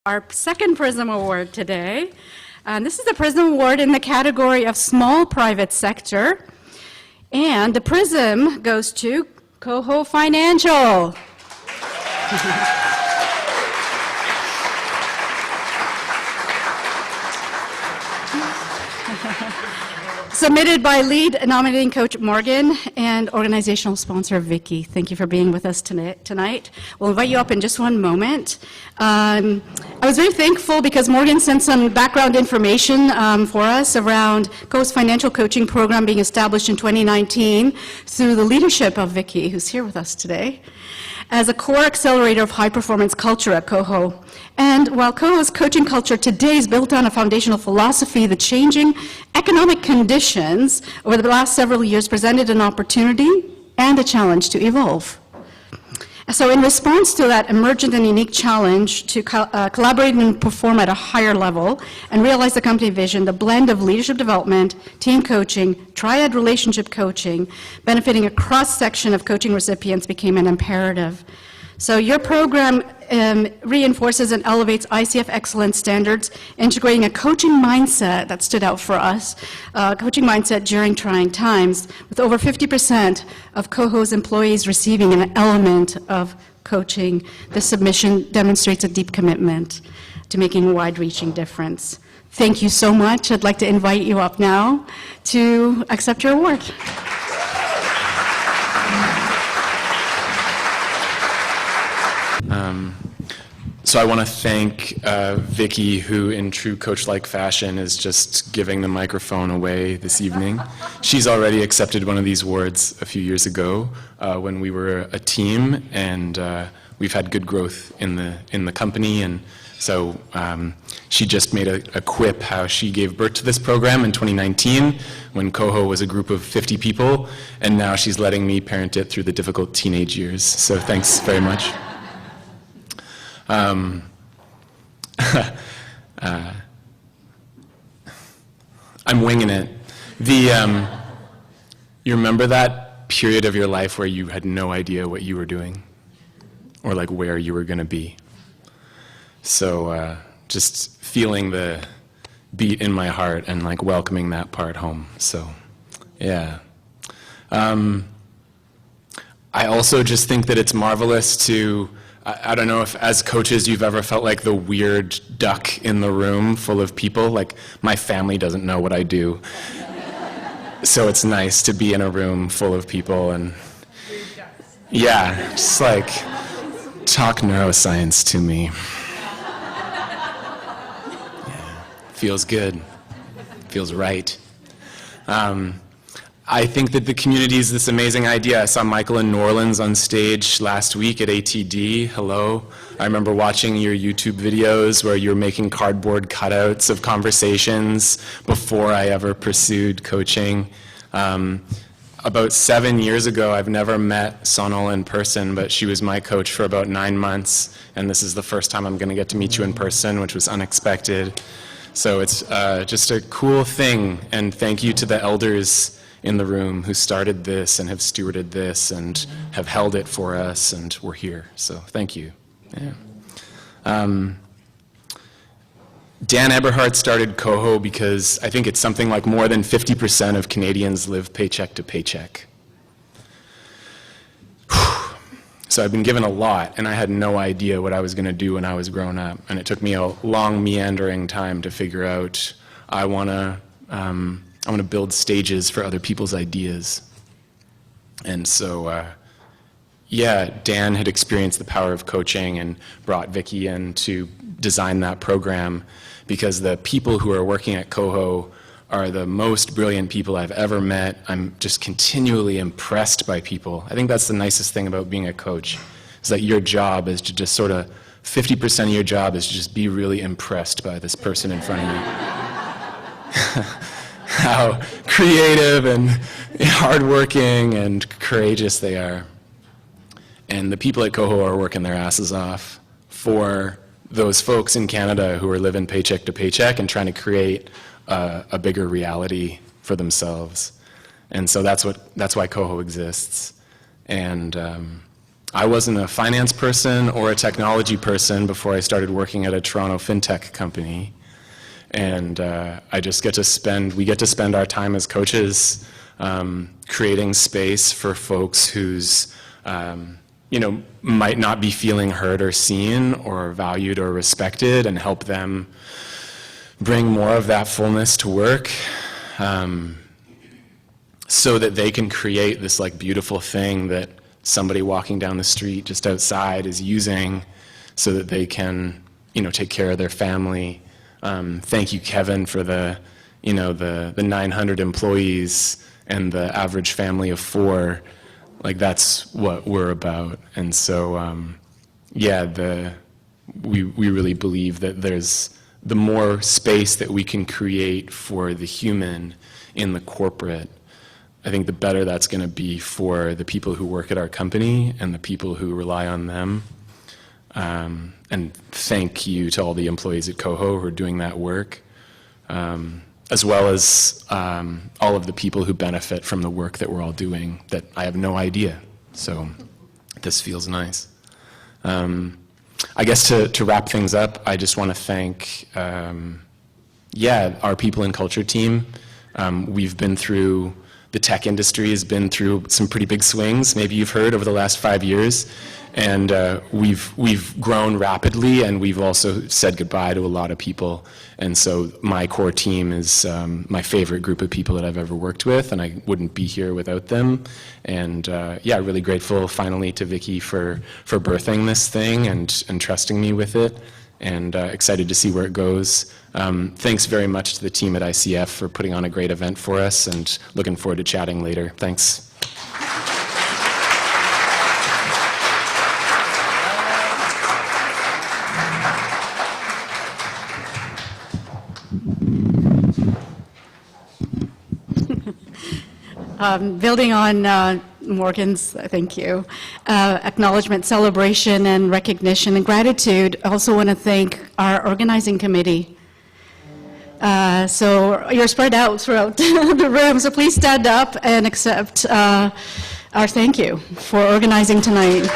Our second PRISM Award today. This is the PRISM Award in the category of small private sector. And the PRISM goes to KOHO Financial. Submitted by lead nominating coach Morgan and organizational sponsor Vicky. Thank you for being with us tonight. We'll invite you up in just one moment. I was very thankful because Morgan sent some background information for us around KOHO's financial coaching program being established in 2019 through the leadership of Vicky, who's here with us today, as a core accelerator of high-performance culture at KOHO. And while KOHO's coaching culture today is built on a foundational philosophy, the changing economic conditions over the last several years presented an opportunity and a challenge to evolve. So in response to that emergent and unique challenge to collaborate and perform at a higher level and realize the company vision, the blend of leadership development, team coaching, triad relationship coaching, benefiting a cross-section of coaching recipients became an imperative. So your program reinforces and elevates ICF excellence standards, integrating a coaching mindset that stood out for us, coaching mindset during trying times, with over 50% of KOHO's employees receiving an element of coaching. This submission demonstrates a deep commitment to making a wide-reaching difference. Thank you so much. I'd like to invite you up now to accept your award. So I want to thank Vicky, who in true coach-like fashion is just giving the microphone away this evening. She's already accepted one of these awards a few years ago when we were a team, and we've had good growth in the company. And so she just made a quip how she gave birth to this program in 2019 when KOHO was a group of 50 people, and now she's letting me parent it through the difficult teenage years. So thanks very much. I'm winging it. You remember that period of your life where you had no idea what you were doing or like where you were going to be? So just feeling the beat in my heart and like welcoming that part home. So yeah. I also just think that it's marvelous to I don't know if as coaches you've ever felt like the weird duck in the room full of people. Like my family doesn't know what I do. So it's nice to be in a room full of people and yeah, just like talk neuroscience to me. Yeah, feels good, feels right. I think that the community is this amazing idea. I saw Michael in New Orleans on stage last week at ATD. Hello. I remember watching your YouTube videos where you were making cardboard cutouts of conversations before I ever pursued coaching. About 7 years ago, I've never met Sonal in person, but she was my coach for about 9 months, and this is the first time I'm going to get to meet you in person, which was unexpected. So it's just a cool thing, and thank you to the elders in the room who started this and have stewarded this and have held it for us, and we're here. So thank you. Yeah. Dan Eberhardt started KOHO because I think it's something like more than 50% of Canadians live paycheck to paycheck. So I've been given a lot, and I had no idea what I was going to do when I was growing up. And it took me a long, meandering time to figure out I want to build stages for other people's ideas. And so, yeah, Dan had experienced the power of coaching and brought Vicky in to design that program because the people who are working at KOHO are the most brilliant people I've ever met. I'm just continually impressed by people. I think that's the nicest thing about being a coach, is that your job is to just sort of, 50% of your job is to just be really impressed by this person in front of you. How creative and hardworking and courageous they are. And the people at KOHO are working their asses off for those folks in Canada who are living paycheck to paycheck and trying to create a bigger reality for themselves. And so that's why KOHO exists. And I wasn't a finance person or a technology person before I started working at a Toronto fintech company. And we get to spend our time as coaches creating space for folks who's, might not be feeling heard or seen or valued or respected, and help them bring more of that fullness to work, so that they can create this like beautiful thing that somebody walking down the street just outside is using, so that they can, take care of their family. Thank you, Kevin, for the 900 employees and the average family of 4. Like, that's what we're about. And so, we really believe that there's the more space that we can create for the human in the corporate, I think the better that's going to be for the people who work at our company and the people who rely on them. And thank you to all the employees at KOHO who are doing that work, as well as all of the people who benefit from the work that we're all doing that I have no idea. So this feels nice. I guess to wrap things up, I just want to thank, our people and culture team. We've been through, the tech industry has been through some pretty big swings, maybe you've heard, over the last 5 years. And we've grown rapidly, and we've also said goodbye to a lot of people. And so my core team is my favorite group of people that I've ever worked with, and I wouldn't be here without them. And really grateful finally to Vicky for birthing this thing and trusting me with it, and excited to see where it goes. Thanks very much to the team at ICF for putting on a great event for us, and looking forward to chatting later. Thanks. Building on Morgan's, thank you, acknowledgement, celebration, and recognition and gratitude, I also want to thank our organizing committee. So you're spread out throughout the room, so please stand up and accept our thank you for organizing tonight.